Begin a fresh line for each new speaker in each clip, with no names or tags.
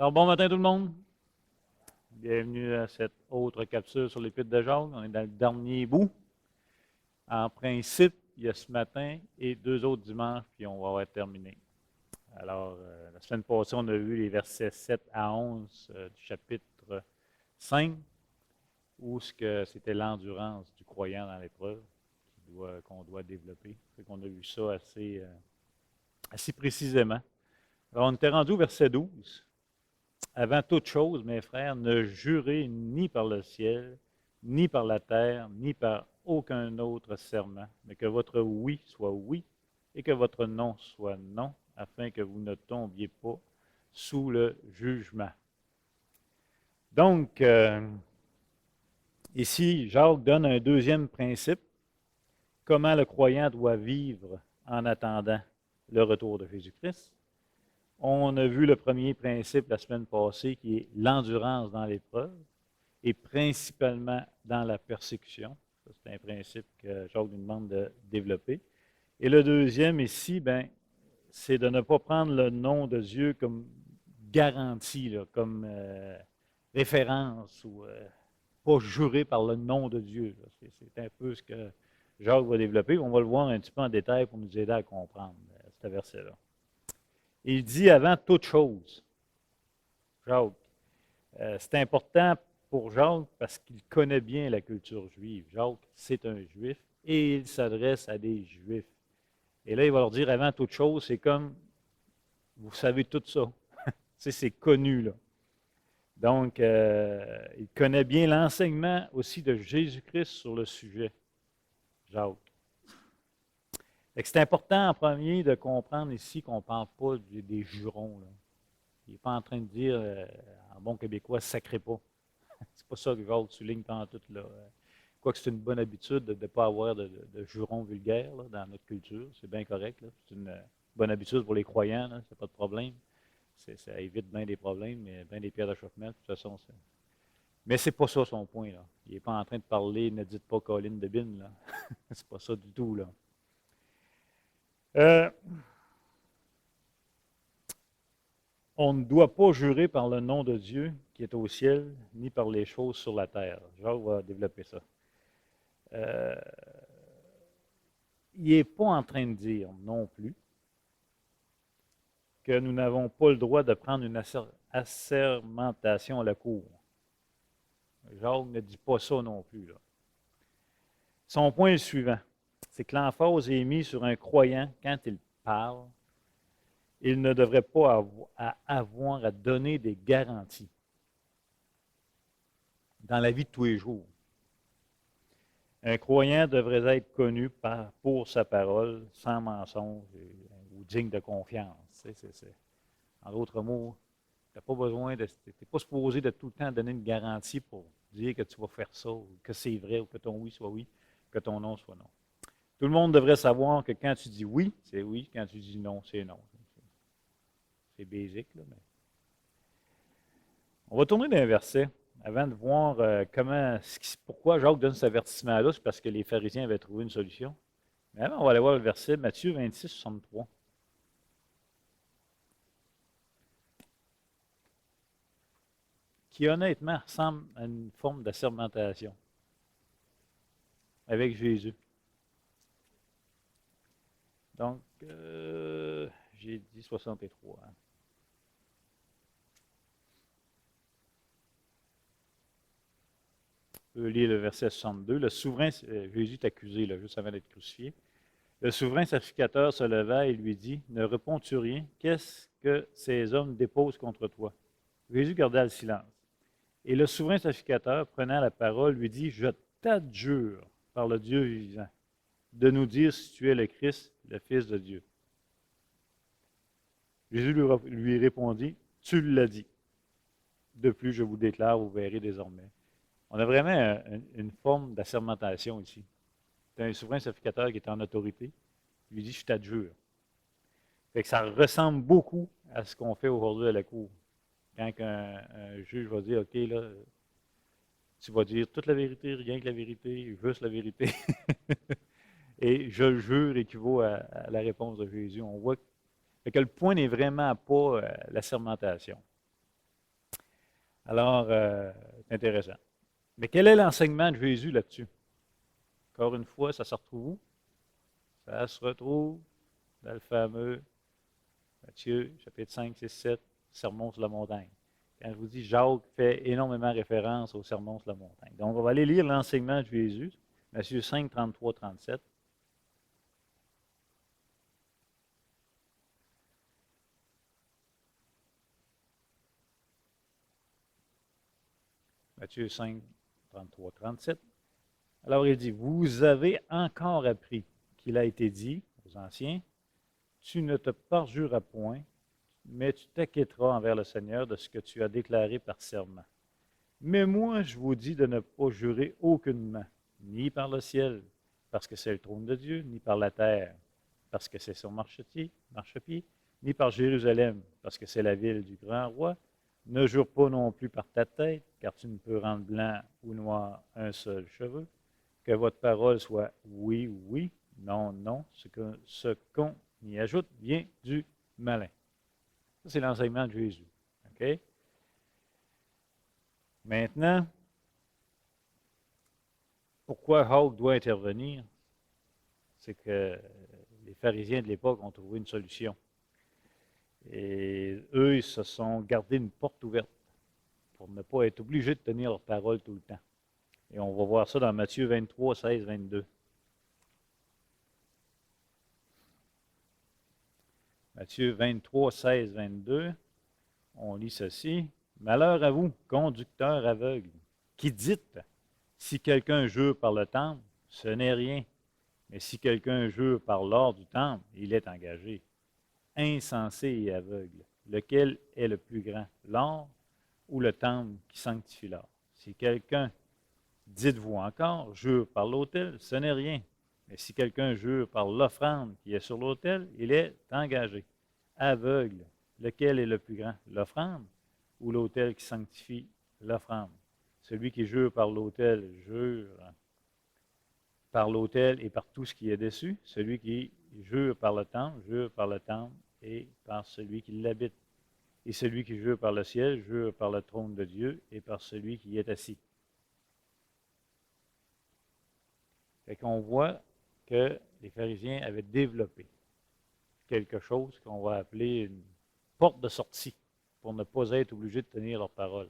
Alors, bon matin tout le monde. Bienvenue à cette autre capsule sur l'Épître de Jacques. On est dans le dernier bout. En principe, il y a ce matin et 2 autres dimanches, puis on va avoir terminé. Alors, la semaine passée, on a vu les versets 7 à 11 du chapitre 5, où c'était l'endurance du croyant dans l'épreuve qu'on doit développer. On a vu ça assez précisément. Alors, on était rendu au verset 12. Avant toute chose, mes frères, ne jurez ni par le ciel, ni par la terre, ni par aucun autre serment, mais que votre oui soit oui et que votre non soit non, afin que vous ne tombiez pas sous le jugement. Donc, ici, Jacques donne un deuxième principe, comment le croyant doit vivre en attendant le retour de Jésus-Christ. On a vu le premier principe la semaine passée, qui est l'endurance dans l'épreuve, et principalement dans la persécution. C'est un principe que Jacques nous demande de développer. Et le deuxième ici, c'est de ne pas prendre le nom de Dieu comme garantie, là, comme référence, ou pas jurer par le nom de Dieu. C'est un peu ce que Jacques va développer. On va le voir un petit peu en détail pour nous aider à comprendre ce verset-là. Il dit avant toute chose, Jacques, c'est important pour Jacques parce qu'il connaît bien la culture juive. Jacques, c'est un juif et il s'adresse à des juifs. Et là, il va leur dire avant toute chose, c'est comme, vous savez tout ça. C'est connu, là. Donc, il connaît bien l'enseignement aussi de Jésus-Christ sur le sujet, Jacques. C'est important en premier de comprendre ici qu'on ne parle pas des jurons, là. Il n'est pas en train de dire, en bon québécois, sacrez pas. C'est pas ça que Jacques souligne pendant tout, là. Quoique c'est une bonne habitude de ne pas avoir de jurons vulgaires là, dans notre culture. C'est bien correct. C'est une bonne habitude pour les croyants. C'est pas de problème. Ça évite bien des problèmes, bien des pierres d'achoppement. De toute façon, mais c'est pas ça son point. Là. Il n'est pas en train de parler, ne dites pas Colline de Bine. Là. C'est pas ça du tout. Là. On ne doit pas jurer par le nom de Dieu qui est au ciel, ni par les choses sur la terre. Jacques va développer ça. Il n'est pas en train de dire non plus que nous n'avons pas le droit de prendre une assermentation à la cour. Jacques ne dit pas ça non plus. Là. Son point est le suivant, c'est que l'emphase est mise sur un croyant quand il parle. Il ne devrait pas avoir à donner des garanties dans la vie de tous les jours. Un croyant devrait être connu pour sa parole, sans mensonge ou digne de confiance. En d'autres mots, tu n'as pas besoin de. Tu n'es pas supposé de tout le temps donner une garantie pour dire que tu vas faire ça, ou que c'est vrai, ou que ton oui soit oui, que ton non soit non. Tout le monde devrait savoir que quand tu dis oui, c'est oui, quand tu dis non, c'est non. C'est basique, là, mais. On va tourner d'un verset avant de voir pourquoi Jacques donne cet avertissement-là. C'est parce que les pharisiens avaient trouvé une solution. Mais avant, on va aller voir le verset, Matthieu 26, 63. Qui honnêtement ressemble à une forme d'assermentation avec Jésus. Donc, j'ai dit 63. Hein. On peut lire le verset 62. Le souverain, Jésus est accusé là, juste avant d'être crucifié. Le souverain sacrificateur se leva et lui dit, ne réponds-tu rien? Qu'est-ce que ces hommes déposent contre toi? Jésus garda le silence. Et le souverain sacrificateur, prenant la parole, lui dit, je t'adjure par le Dieu vivant de nous dire si tu es le Christ, le Fils de Dieu. Jésus lui répondit, tu l'as dit. De plus, je vous déclare, vous verrez désormais. On a vraiment une forme d'assermentation ici. C'est un souverain sacrificateur qui est en autorité. Il lui dit, je t'adjure. Fait que ça ressemble beaucoup à ce qu'on fait aujourd'hui à la cour. Quand un juge va dire, OK, là, tu vas dire toute la vérité, rien que la vérité, juste la vérité. Et je jure équivaut à la réponse de Jésus. On voit que le point n'est vraiment pas l'assermentation. Alors, c'est intéressant. Mais quel est l'enseignement de Jésus là-dessus? Encore une fois, ça se retrouve où? Ça se retrouve dans le fameux Matthieu, chapitre 5, 6, 7, Sermon sur la montagne. Quand je vous dis Jacques fait énormément référence au Sermon sur la montagne. Donc, on va aller lire l'enseignement de Jésus, Matthieu 5, 33, 37. Matthieu 5, 33, 37. Alors, il dit, vous avez encore appris qu'il a été dit aux anciens, tu ne te parjureras point, mais tu t'acquitteras envers le Seigneur de ce que tu as déclaré par serment. Mais moi, je vous dis de ne pas jurer aucunement, ni par le ciel, parce que c'est le trône de Dieu, ni par la terre, parce que c'est son marchepied, ni par Jérusalem, parce que c'est la ville du grand roi. Ne jure pas non plus par ta tête, car tu ne peux rendre blanc ou noir un seul cheveu. Que votre parole soit oui, oui, non, non. Ce qu'on y ajoute vient du malin. Ça, c'est l'enseignement de Jésus. OK? Maintenant, pourquoi Hawk doit intervenir? C'est que les pharisiens de l'époque ont trouvé une solution. Et eux, ils se sont gardés une porte ouverte pour ne pas être obligés de tenir leur parole tout le temps. Et on va voir ça dans Matthieu 23, 16, 22. Matthieu 23, 16, 22, on lit ceci. Malheur à vous, conducteurs aveugles, qui dites, si quelqu'un jure par le temple, ce n'est rien. Mais si quelqu'un jure par l'or du temple, il est engagé. Insensé et aveugle, lequel est le plus grand, l'or ou le temple qui sanctifie l'or? Si quelqu'un, dites-vous encore, jure par l'autel, ce n'est rien. Mais si quelqu'un jure par l'offrande qui est sur l'autel, il est engagé. Aveugle, lequel est le plus grand, l'offrande ou l'autel qui sanctifie l'offrande? Celui qui jure par l'autel jure par l'autel et par tout ce qui est dessus. Celui qui jure par le temple et par celui qui l'habite. Et celui qui jure par le ciel jure par le trône de Dieu et par celui qui y est assis. Fait qu'on voit que les pharisiens avaient développé quelque chose qu'on va appeler une porte de sortie pour ne pas être obligés de tenir leur parole.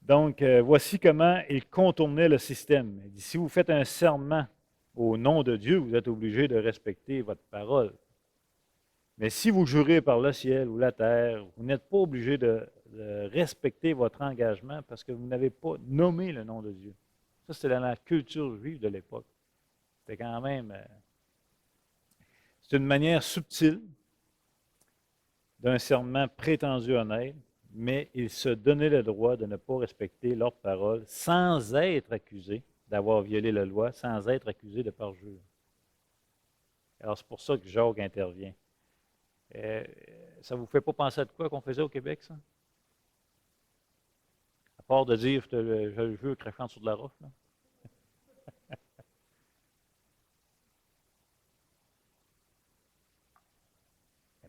Donc, voici comment ils contournaient le système. Il dit, si vous faites un serment au nom de Dieu, vous êtes obligé de respecter votre parole. Mais si vous jurez par le ciel ou la terre, vous n'êtes pas obligé de respecter votre engagement parce que vous n'avez pas nommé le nom de Dieu. Ça, c'était dans la culture juive de l'époque. C'était quand même, c'est une manière subtile d'un serment prétendu honnête, mais ils se donnaient le droit de ne pas respecter leur parole sans être accusés d'avoir violé la loi, sans être accusés de parjure. Alors, c'est pour ça que Jacques intervient. Ça ne vous fait pas penser à de quoi qu'on faisait au Québec, ça? À part de dire, je le jure crachant sur de la roche, là.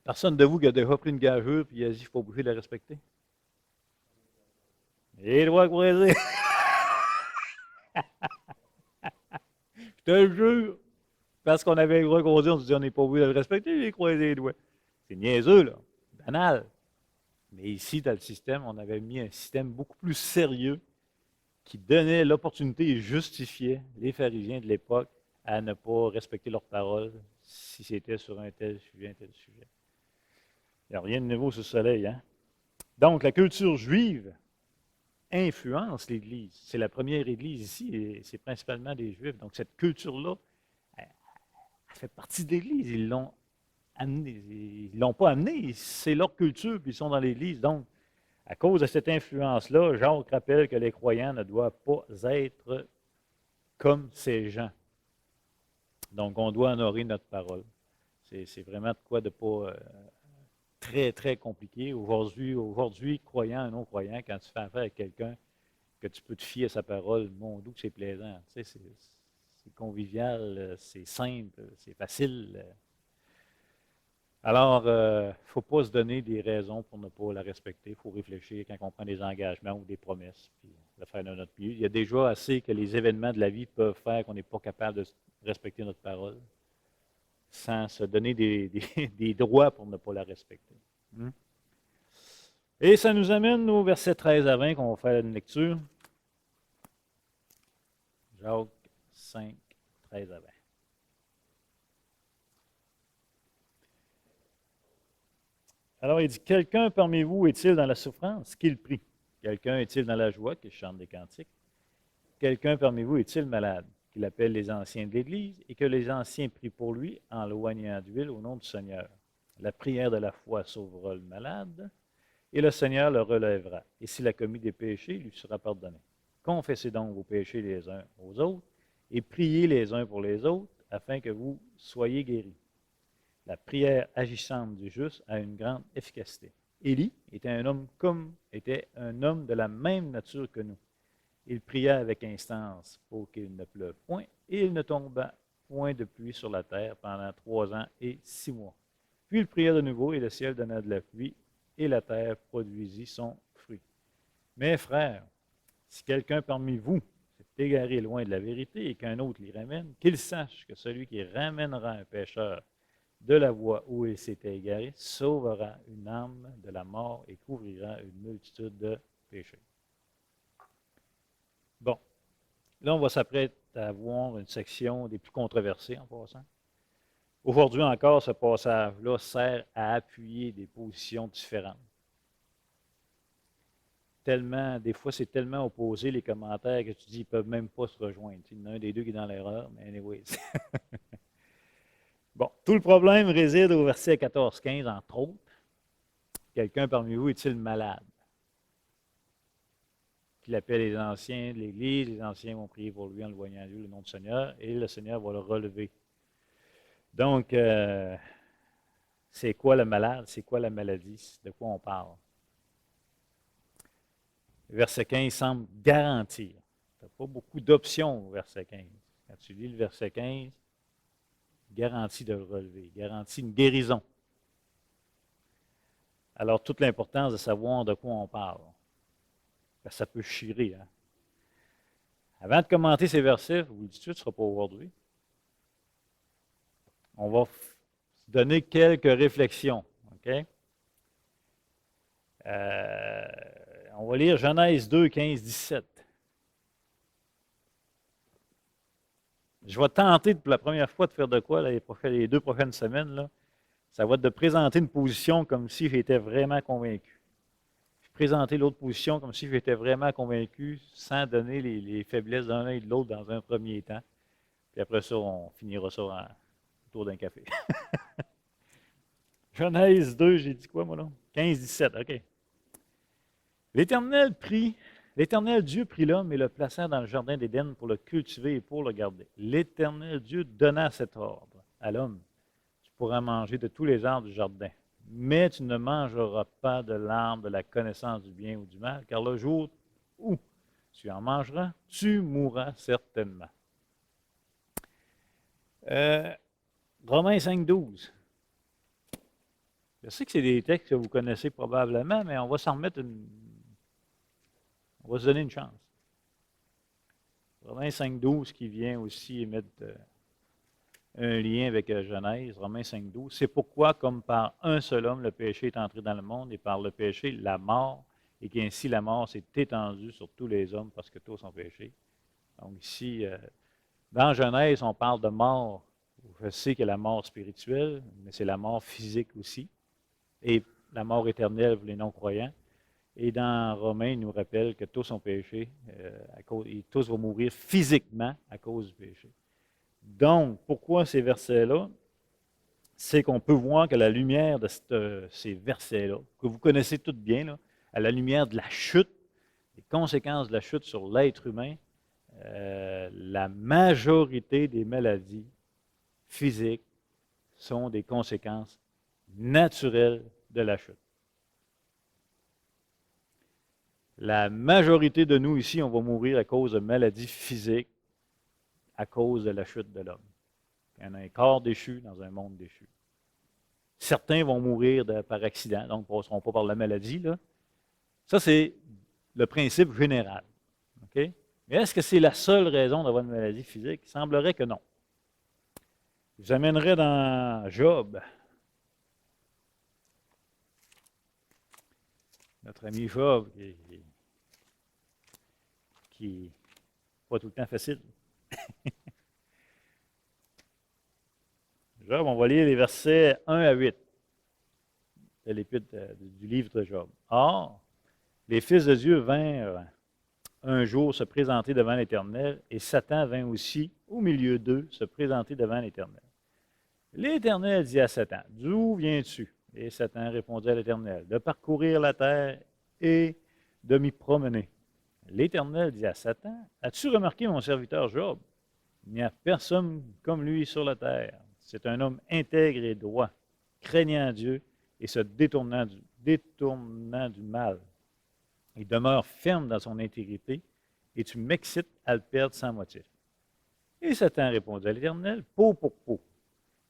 Personne de vous qui a déjà pris une gageure puis il a dit qu'il faut bouger de la respecter. Les doigts croisés. Je te le jure. Parce qu'on avait le droit qu'on dit, on se dit on n'est pas obligé de le respecter, j'ai croisé les doigts. C'est niaiseux, là. Banal. Mais ici, dans le système, on avait mis un système beaucoup plus sérieux qui donnait l'opportunité et justifiait les pharisiens de l'époque à ne pas respecter leurs paroles si c'était sur un tel sujet, un tel sujet. Il n'y a rien de nouveau sous le soleil, hein? Donc, la culture juive influence l'Église. C'est la première Église ici et c'est principalement des Juifs. Donc, cette culture-là, elle fait partie de l'Église. Ils l'ont amené. Ils ne l'ont pas amené. C'est leur culture, puis ils sont dans l'Église. Donc, à cause de cette influence-là, Jacques rappelle que les croyants ne doivent pas être comme ces gens. Donc, on doit honorer notre parole. C'est vraiment de quoi de pas très, très compliqué. Aujourd'hui, croyant ou non-croyant, quand tu fais affaire avec quelqu'un que tu peux te fier à sa parole, mon doux, c'est plaisant. Tu sais, c'est convivial, c'est simple, c'est facile. Alors, il ne faut pas se donner des raisons pour ne pas la respecter. Il faut réfléchir quand on prend des engagements ou des promesses, puis le faire de notre mieux. Il y a déjà assez que les événements de la vie peuvent faire qu'on n'est pas capable de respecter notre parole sans se donner des droits pour ne pas la respecter. Et ça nous amène au verset 13 à 20 qu'on va faire une lecture. Jacques 5, 13 à 20. Alors, il dit, quelqu'un parmi vous est-il dans la souffrance? Qu'il prie. Quelqu'un est-il dans la joie? Qu'il chante des cantiques. Quelqu'un parmi vous est-il malade? Qu'il appelle les anciens de l'Église et que les anciens prient pour lui en loignant d'huile au nom du Seigneur. La prière de la foi sauvera le malade et le Seigneur le relèvera. Et s'il a commis des péchés, il lui sera pardonné. Confessez donc vos péchés les uns aux autres et priez les uns pour les autres afin que vous soyez guéris. La prière agissante du juste a une grande efficacité. Élie était un homme de la même nature que nous. Il pria avec instance pour qu'il ne pleuve point, et il ne tomba point de pluie sur la terre pendant 3 ans et 6 mois. Puis il pria de nouveau, et le ciel donna de la pluie, et la terre produisit son fruit. Mes frères, si quelqu'un parmi vous s'est égaré loin de la vérité et qu'un autre l'y ramène, qu'il sache que celui qui ramènera un pécheur de la voie où il s'était égaré sauvera une âme de la mort et couvrira une multitude de péchés. Bon, là, on va s'apprêter à voir une section des plus controversées en passant. Aujourd'hui encore, ce passage-là sert à appuyer des positions différentes. Des fois, c'est tellement opposé les commentaires que tu dis qu'ils ne peuvent même pas se rejoindre. Il y en a un des deux qui est dans l'erreur, mais anyway. Bon, tout le problème réside au verset 14-15, entre autres. Quelqu'un parmi vous est-il malade? Qu'il appelle les anciens de l'Église, les anciens vont prier pour lui en le voyant à Dieu, le nom du Seigneur, et le Seigneur va le relever. Donc, c'est quoi le malade? C'est quoi la maladie? De quoi on parle? Le verset 15 semble garantir. Tu n'as pas beaucoup d'options au verset 15. Quand tu lis le verset 15, garantie de le relever, garantie une guérison. Alors, toute l'importance de savoir de quoi on parle. Parce que ça peut chirer. Hein? Avant de commenter ces versets, vous le dites, ce ne sera pas aujourd'hui. On va donner quelques réflexions. OK? On va lire Genèse 2, 15, 17. Je vais tenter pour la première fois de faire de quoi les 2 prochaines semaines. Là. Ça va être de présenter une position comme si j'étais vraiment convaincu. Présenter l'autre position comme si j'étais vraiment convaincu sans donner les faiblesses d'un et de l'autre dans un premier temps. Puis après ça, on finira ça autour d'un café. Genèse 2, j'ai dit quoi, moi, là? 15, 17, OK. L'Éternel Dieu prit l'homme et le plaça dans le jardin d'Éden pour le cultiver et pour le garder. L'Éternel Dieu donna cet ordre à l'homme. Tu pourras manger de tous les arbres du jardin, mais tu ne mangeras pas de l'arbre de la connaissance du bien ou du mal, car le jour où tu en mangeras, tu mourras certainement. Romains 5, 12. Je sais que c'est des textes que vous connaissez probablement, mais on va s'en remettre on va se donner une chance. Romains 5, 12 qui vient aussi mettre un lien avec Genèse, Romains 5, 12. C'est pourquoi, comme par un seul homme, le péché est entré dans le monde, et par le péché, la mort, et qu'ainsi la mort s'est étendue sur tous les hommes parce que tous ont péché. Donc ici, dans Genèse, on parle de mort. Je sais qu'il y a la mort spirituelle, mais c'est la mort physique aussi, et la mort éternelle pour les non-croyants. Et dans Romains, il nous rappelle que tous ont péché, et tous vont mourir physiquement à cause du péché. Donc, pourquoi ces versets-là? C'est qu'on peut voir que la lumière de ces versets-là, que vous connaissez toutes bien, là, à la lumière de la chute, les conséquences de la chute sur l'être humain, la majorité des maladies physiques sont des conséquences naturelles de la chute. La majorité de nous ici, on va mourir à cause de maladies physiques, à cause de la chute de l'homme. Il y en a un corps déchu dans un monde déchu. Certains vont mourir par accident, donc ne passeront pas par la maladie. Là. Ça, c'est le principe général. Okay? Mais est-ce que c'est la seule raison d'avoir une maladie physique? Il semblerait que non. Je vous amènerai dans Job. Notre ami Job, qui n'est pas tout le temps facile. Job, on va lire les versets 1 à 8 de l'épître du livre de Job. Or, les fils de Dieu vinrent un jour se présenter devant l'Éternel, et Satan vint aussi au milieu d'eux se présenter devant l'Éternel. L'Éternel dit à Satan, « D'où viens-tu? » Et Satan répondit à l'Éternel, « De parcourir la terre et de m'y promener. » L'Éternel dit à Satan, « As-tu remarqué mon serviteur Job? Il n'y a personne comme lui sur la terre. C'est un homme intègre et droit, craignant Dieu et se détournant du mal. Il demeure ferme dans son intégrité et tu m'excites à le perdre sans motif. » Et Satan répondit à l'Éternel, « Peau pour peau.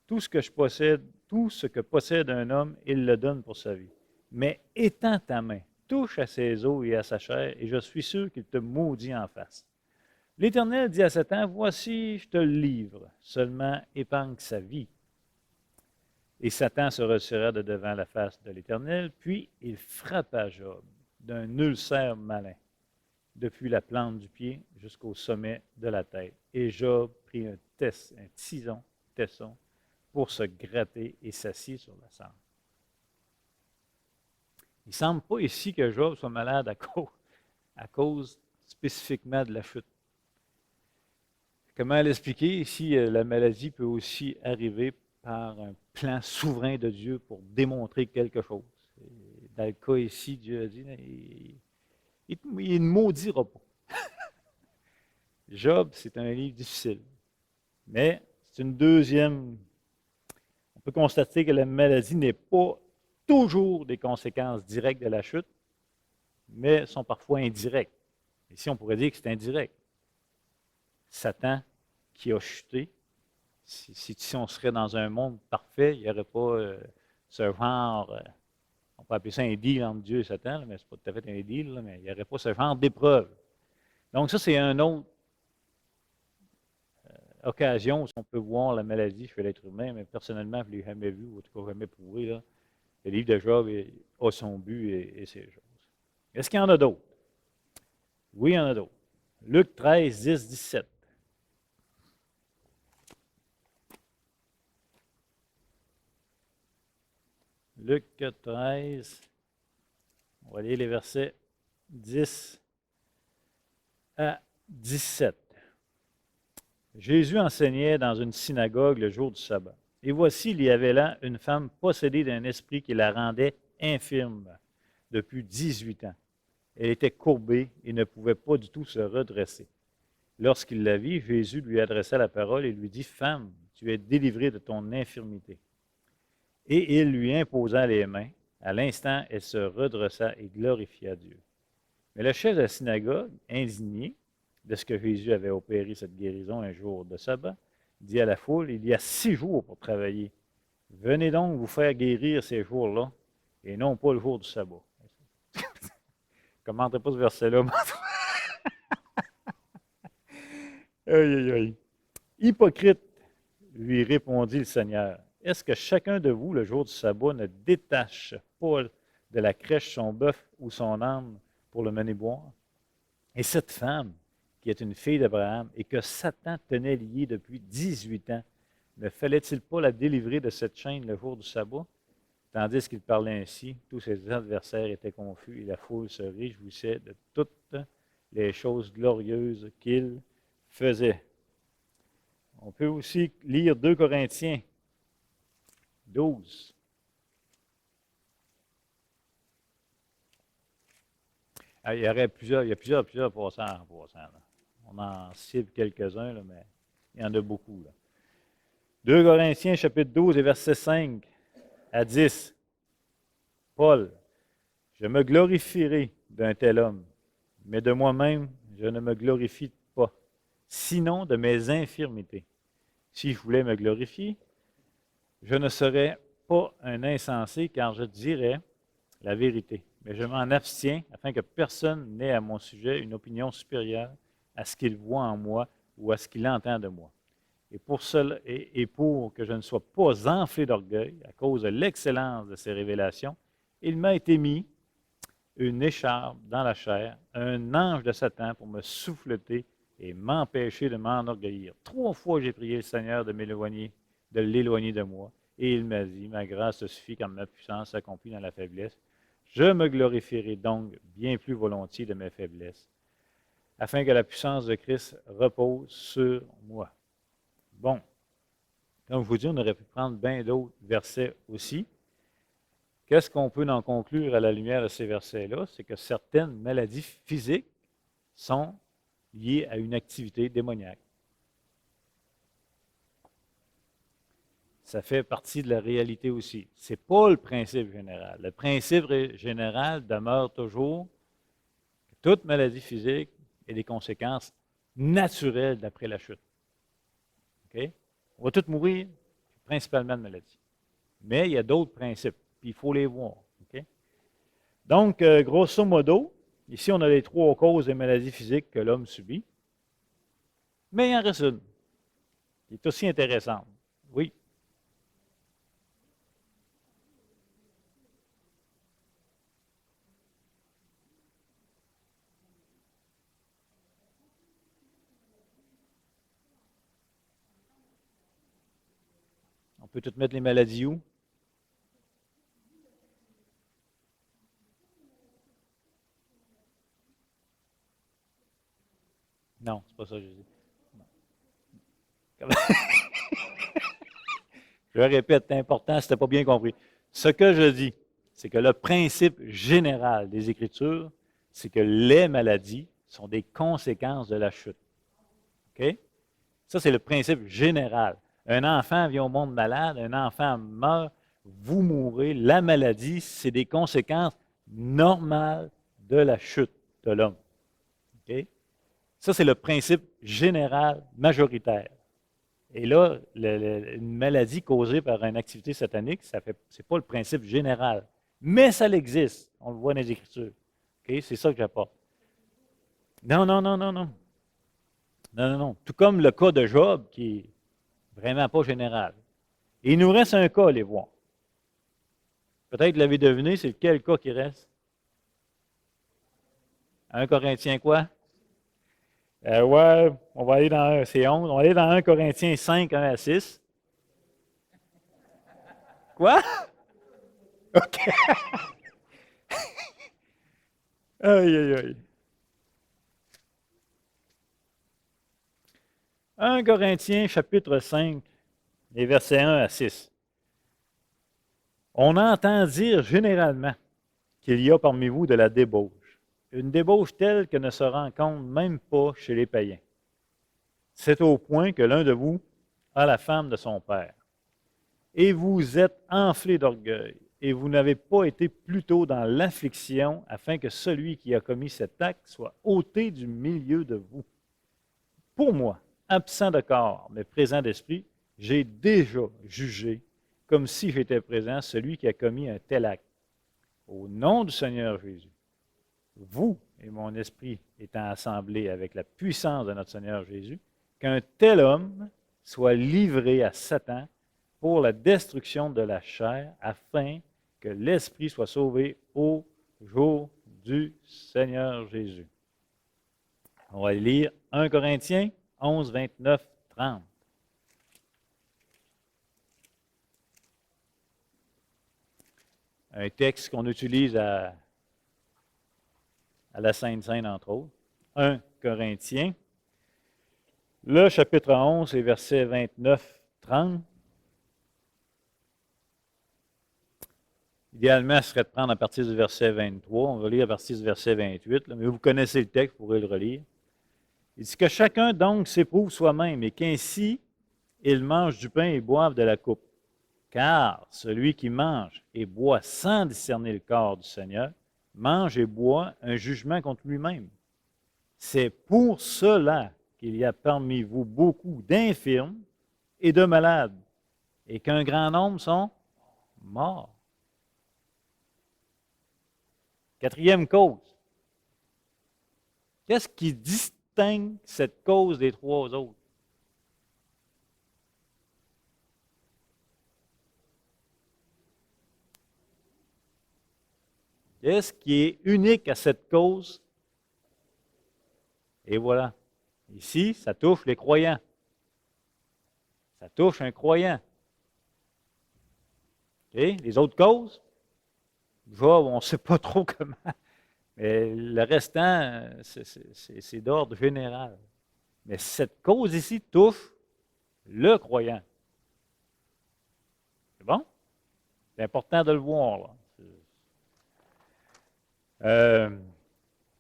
Tout ce que possède un homme, il le donne pour sa vie. Mais étends ta main, touche à ses os et à sa chair, et je suis sûr qu'il te maudit en face. » L'Éternel dit à Satan, « Voici, je te le livre, seulement épargne sa vie. » Et Satan se retira de devant la face de l'Éternel, puis il frappa Job d'un ulcère malin, depuis la plante du pied jusqu'au sommet de la tête. Et Job prit un tesson, pour se gratter et s'assit sur la cendre. Il ne semble pas ici que Job soit malade à cause spécifiquement de la chute. Comment l'expliquer? Ici, la maladie peut aussi arriver par un plan souverain de Dieu pour démontrer quelque chose. Dans le cas ici, Dieu a dit, il ne maudira pas. Job, c'est un livre difficile. Mais c'est une deuxième. On peut constater que la maladie n'est pas toujours des conséquences directes de la chute, mais sont parfois indirectes. Ici, on pourrait dire que c'est indirect. Satan qui a chuté, si on serait dans un monde parfait, il n'y aurait pas ce genre, on peut appeler ça un deal entre Dieu et Satan, là, mais ce n'est pas tout à fait un deal, là, mais il n'y aurait pas ce genre d'épreuve. Donc ça, c'est une autre occasion où on peut voir la maladie chez l'être humain, mais personnellement, je ne l'ai jamais vu, ou en tout cas jamais prouvé. Là. Le livre de Job a son but et ces choses. Est-ce qu'il y en a d'autres? Oui, il y en a d'autres. Luc 13, 10, 17. Luc 13, on va lire les versets 10 à 17. Jésus enseignait dans une synagogue le jour du sabbat. Et voici, il y avait là une femme possédée d'un esprit qui la rendait infirme depuis 18 ans. Elle était courbée et ne pouvait pas du tout se redresser. Lorsqu'il la vit, Jésus lui adressa la parole et lui dit, « Femme, tu es délivrée de ton infirmité. » Et il lui imposa les mains. À l'instant, elle se redressa et glorifia Dieu. Mais le chef de la synagogue, indigné de ce que Jésus avait opéré cette guérison un jour de sabbat, dit à la foule, « Il y a 6 jours pour travailler. Venez donc vous faire guérir ces jours-là, et non pas le jour du sabbat. » Commentez pas ce verset-là. Aïe, aïe, aïe. Hypocrite, lui répondit le Seigneur, est-ce que chacun de vous, le jour du sabbat, ne détache pas de la crèche son bœuf ou son âne pour le mener boire? Et cette femme, qui est une fille d'Abraham et que Satan tenait liée depuis 18 ans, ne fallait-il pas la délivrer de cette chaîne le jour du sabbat? Tandis qu'il parlait ainsi, tous ses adversaires étaient confus et la foule se réjouissait de toutes les choses glorieuses qu'il faisait. On peut aussi lire 2 Corinthiens 12. Il y a plusieurs passants. On en cible quelques-uns, là, mais il y en a beaucoup. Là. 2 Corinthiens, chapitre 12, et versets 5 à 10. Paul, je me glorifierai d'un tel homme, mais de moi-même, je ne me glorifie pas, sinon de mes infirmités. Si je voulais me glorifier, je ne serais pas un insensé, car je dirais la vérité. Mais je m'en abstiens afin que personne n'ait à mon sujet une opinion supérieure à ce qu'il voit en moi ou à ce qu'il entend de moi. Et pour que je ne sois pas enflé d'orgueil à cause de l'excellence de ces révélations, il m'a été mis une écharpe dans la chair, un ange de Satan pour me souffleter et m'empêcher de m'enorgueillir. 3 fois j'ai prié le Seigneur de l'éloigner de moi. Et il m'a dit, ma grâce te suffit car ma puissance s'accomplit dans la faiblesse. Je me glorifierai donc bien plus volontiers de mes faiblesses, afin que la puissance de Christ repose sur moi. Bon, comme je vous dis, on aurait pu prendre bien d'autres versets aussi. Qu'est-ce qu'on peut en conclure à la lumière de ces versets-là? C'est que certaines maladies physiques sont liées à une activité démoniaque. Ça fait partie de la réalité aussi. Ce n'est pas le principe général. Le principe général demeure toujours que toute maladie physique ait des conséquences naturelles d'après la chute. Okay? On va tous mourir, principalement de maladie. Mais il y a d'autres principes, puis il faut les voir. Okay? Donc, grosso modo, ici, on a les 3 causes des maladies physiques que l'homme subit. Mais il en reste une, qui est aussi intéressante. Oui. On peut tout mettre les maladies où? Non, c'est pas ça que je dis. Je répète, c'est important si tu n'as pas bien compris. Ce que je dis, c'est que le principe général des Écritures, c'est que les maladies sont des conséquences de la chute. OK? Ça, c'est le principe général. Un enfant vient au monde malade, un enfant meurt, vous mourrez. La maladie, c'est des conséquences normales de la chute de l'homme. OK? Ça, c'est le principe général majoritaire. Et là, une maladie causée par une activité satanique, ce n'est pas le principe général. Mais ça existe. On le voit dans les Écritures. Okay? C'est ça que j'apporte. Non, non, non, non, non. Non, non, non. Tout comme le cas de Job, qui est vraiment pas général. Et il nous reste un cas à aller voir. Peut-être que vous l'avez deviné, c'est quel cas qui reste? 1 Corinthiens quoi? Ouais, on va aller dans c'est 11. On va aller dans 1 Corinthiens 5, 1 à 6. Quoi? OK. Aïe, aïe, aïe. 1 Corinthiens chapitre 5, les versets 1 à 6. On entend dire généralement qu'il y a parmi vous de la débauche. Une débauche telle que ne se rencontre même pas chez les païens. C'est au point que l'un de vous a la femme de son père. Et vous êtes enflé d'orgueil, et vous n'avez pas été plutôt dans l'affliction, afin que celui qui a commis cet acte soit ôté du milieu de vous. Pour moi, absent de corps, mais présent d'esprit, j'ai déjà jugé, comme si j'étais présent, celui qui a commis un tel acte. Au nom du Seigneur Jésus, vous et mon esprit étant assemblés avec la puissance de notre Seigneur Jésus, qu'un tel homme soit livré à Satan pour la destruction de la chair, afin que l'esprit soit sauvé au jour du Seigneur Jésus. On va lire 1 Corinthiens 11, 29, 30. Un texte qu'on utilise à la Sainte Seine, entre autres. 1 Corinthiens, le chapitre 11, les versets 29, 30. Idéalement, ce serait de prendre à partir du verset 23. On va lire à partir du verset 28, mais vous connaissez le texte, vous pourrez le relire. Il dit que chacun donc s'éprouve soi-même et qu'ainsi il mange du pain et boive de la coupe. Car celui qui mange et boit sans discerner le corps du Seigneur, mange et boit un jugement contre lui-même. C'est pour cela qu'il y a parmi vous beaucoup d'infirmes et de malades, et qu'un grand nombre sont Mort. Quatrième cause. Qu'est-ce qui distingue cette cause des trois autres? Qu'est-ce qui est unique à cette cause? Et voilà. Ici, ça touche les croyants. Ça touche un croyant. Okay? Les autres causes, on ne sait pas trop comment. Mais le restant, c'est d'ordre général. Mais cette cause ici touche le croyant. C'est bon? C'est important de le voir. Là.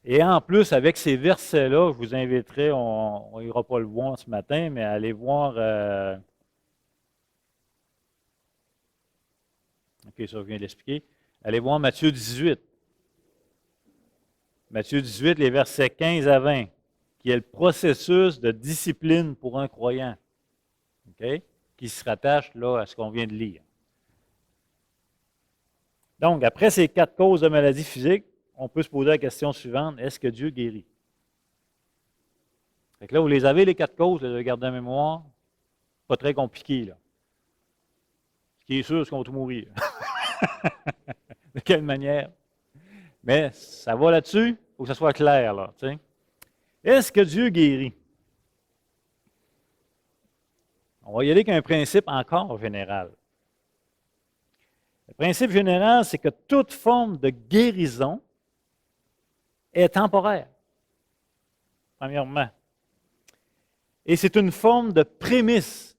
Et en plus, avec ces versets-là, je vous inviterai, on n'ira pas le voir ce matin, mais à aller voir. OK, ça, je viens de l'expliquer. Allez voir Matthieu 18. Matthieu 18, les versets 15 à 20, qui est le processus de discipline pour un croyant, OK, qui se rattache là à ce qu'on vient de lire. Donc, après ces 4 causes de maladie physique, on peut se poser la question suivante, est-ce que Dieu guérit? Fait que là, vous les avez, les 4 causes, de garder en mémoire, pas très compliqué, là. Ce qui est sûr, c'est qu'on va tout mourir. De quelle manière? Mais ça va là-dessus, il faut que ça soit clair, là. T'sais. Est-ce que Dieu guérit? On va y aller avec un principe encore général. Le principe général, c'est que toute forme de guérison est temporaire, premièrement. Et c'est une forme de prémisse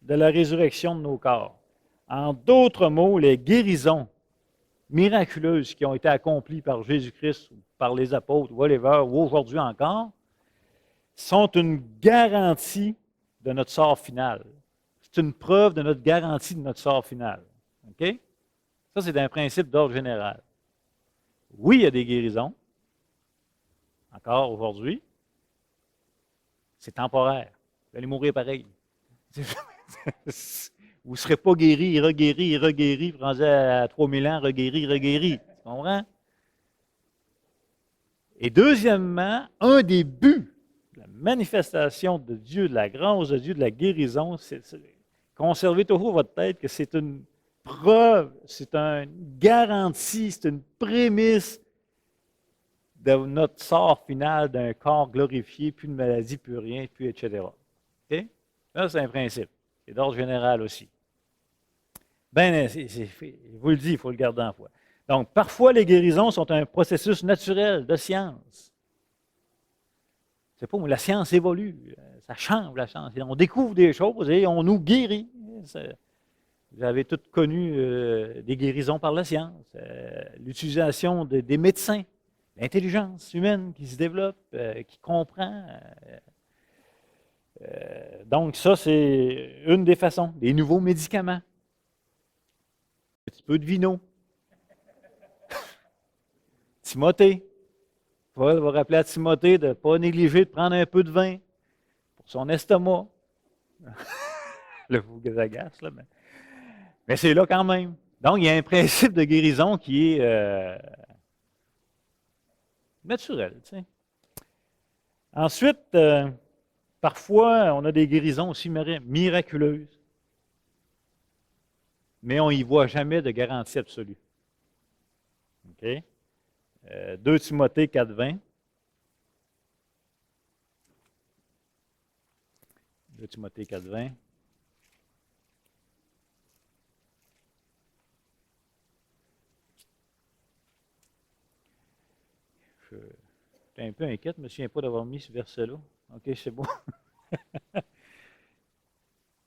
de la résurrection de nos corps. En d'autres mots, les guérisons miraculeuses qui ont été accomplies par Jésus-Christ, par les apôtres, whatever, ou aujourd'hui encore, sont une garantie de notre sort final. C'est une preuve de notre garantie de notre sort final. OK? Ça, c'est un principe d'ordre général. Oui, il y a des guérisons, encore aujourd'hui. C'est temporaire. Vous allez mourir pareil. Vous ne serez pas guéri, reguéri, rendu à 3000 ans, reguéri. Tu comprends? Et deuxièmement, un des buts de la manifestation de Dieu, de la grâce de Dieu, de la guérison, c'est conservez toujours votre tête que c'est une preuve, c'est une garantie, c'est une prémisse de notre sort final d'un corps glorifié, plus de maladie, plus rien, plus etc. OK? Ça, c'est un principe. C'est d'ordre général aussi. Ben, je vous le dis, il faut le garder en foi. Donc, parfois, les guérisons sont un processus naturel de science. C'est pas, la science évolue, ça change la science. On découvre des choses et on nous guérit. Vous avez tous connu des guérisons par la science, l'utilisation des médecins, l'intelligence humaine qui se développe, qui comprend. Donc, ça, c'est une des façons. Des nouveaux médicaments. Un petit peu de vino. Timothée. Paul va rappeler à Timothée de ne pas négliger de prendre un peu de vin pour son estomac. Le vous agace, là. Mais c'est là quand même. Donc, il y a un principe de guérison qui est naturel. Tu sais. Ensuite, parfois, on a des guérisons aussi miraculeuses, mais on n'y voit jamais de garantie absolue. OK? 2 Timothée 4,20. 2 Timothée 4,20. Je suis un peu inquiète, je ne me souviens pas d'avoir mis ce verset-là. OK, c'est bon.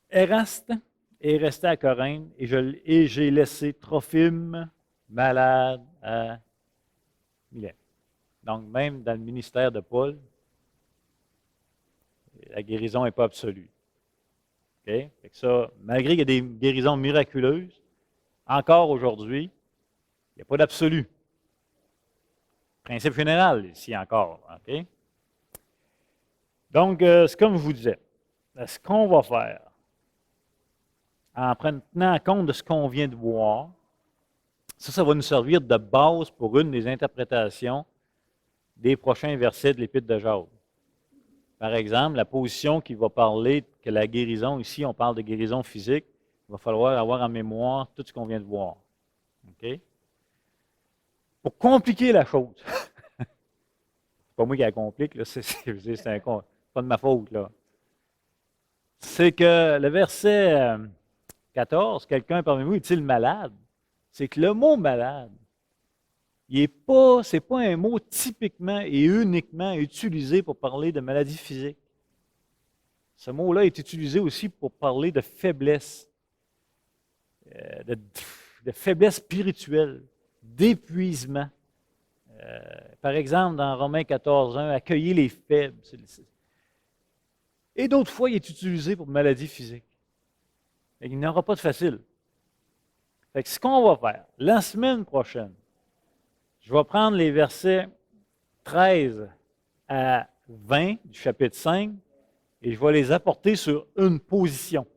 Eraste est resté à Corinthe et j'ai laissé Trophime malade à Milet. Donc, même dans le ministère de Paul, la guérison n'est pas absolue. Okay? Fait que ça, malgré qu'il y a des guérisons miraculeuses, encore aujourd'hui, il n'y a pas d'absolu. Principe général, ici encore. Okay? Donc, c'est comme je vous disais, ce qu'on va faire, en prenant compte de ce qu'on vient de voir. Ça va nous servir de base pour une des interprétations des prochains versets de l'Épître de Jacques. Par exemple, la position qui va parler que la guérison, ici, on parle de guérison physique, il va falloir avoir en mémoire tout ce qu'on vient de voir. OK? Pour compliquer la chose, c'est pas moi qui la complique, là, c'est pas de ma faute, là. C'est que le verset 14, quelqu'un parmi vous est-il malade? C'est que le mot malade, c'est pas un mot typiquement et uniquement utilisé pour parler de maladie physique. Ce mot-là est utilisé aussi pour parler de faiblesse, de faiblesse spirituelle, d'épuisement. Par exemple, dans Romains 14, 1, accueillir les faibles. Et d'autres fois, il est utilisé pour maladie physique. Il n'y aura pas de facile. Fait que ce qu'on va faire, la semaine prochaine, je vais prendre les versets 13 à 20 du chapitre 5 et je vais les apporter sur une position.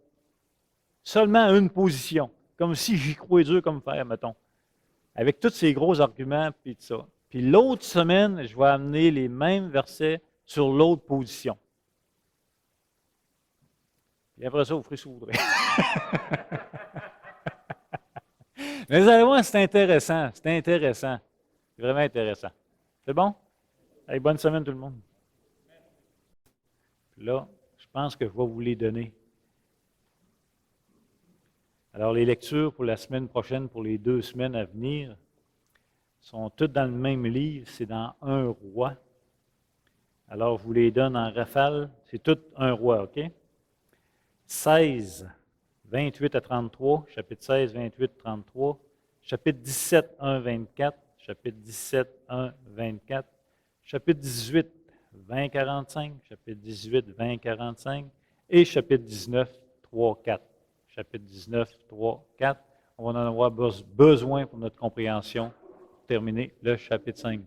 Seulement une position. Comme si j'y croyais dur comme fer, mettons. Avec tous ces gros arguments puis tout ça. Puis l'autre semaine, je vais amener les mêmes versets sur l'autre position. Et après ça, vous ferez ce que vous voudrez. Mais vous allez voir, c'est intéressant. C'est intéressant. C'est vraiment intéressant. C'est bon? Allez, bonne semaine tout le monde. Puis là, je pense que je vais vous les donner. Alors, les lectures pour la semaine prochaine, pour les 2 semaines à venir, sont toutes dans le même livre. C'est dans 1 Roi. Alors, je vous les donne en rafale. C'est tout 1 Roi, OK? 16, 28 à 33, chapitre 16, 28, 33, chapitre 17, 1, 24, chapitre 17, 1, 24, chapitre 18, 20, 45, chapitre 18, 20, 45, et chapitre 19, 3, 4. Chapitre 19, 3, 4. On va en avoir besoin pour notre compréhension pour terminer le chapitre 5.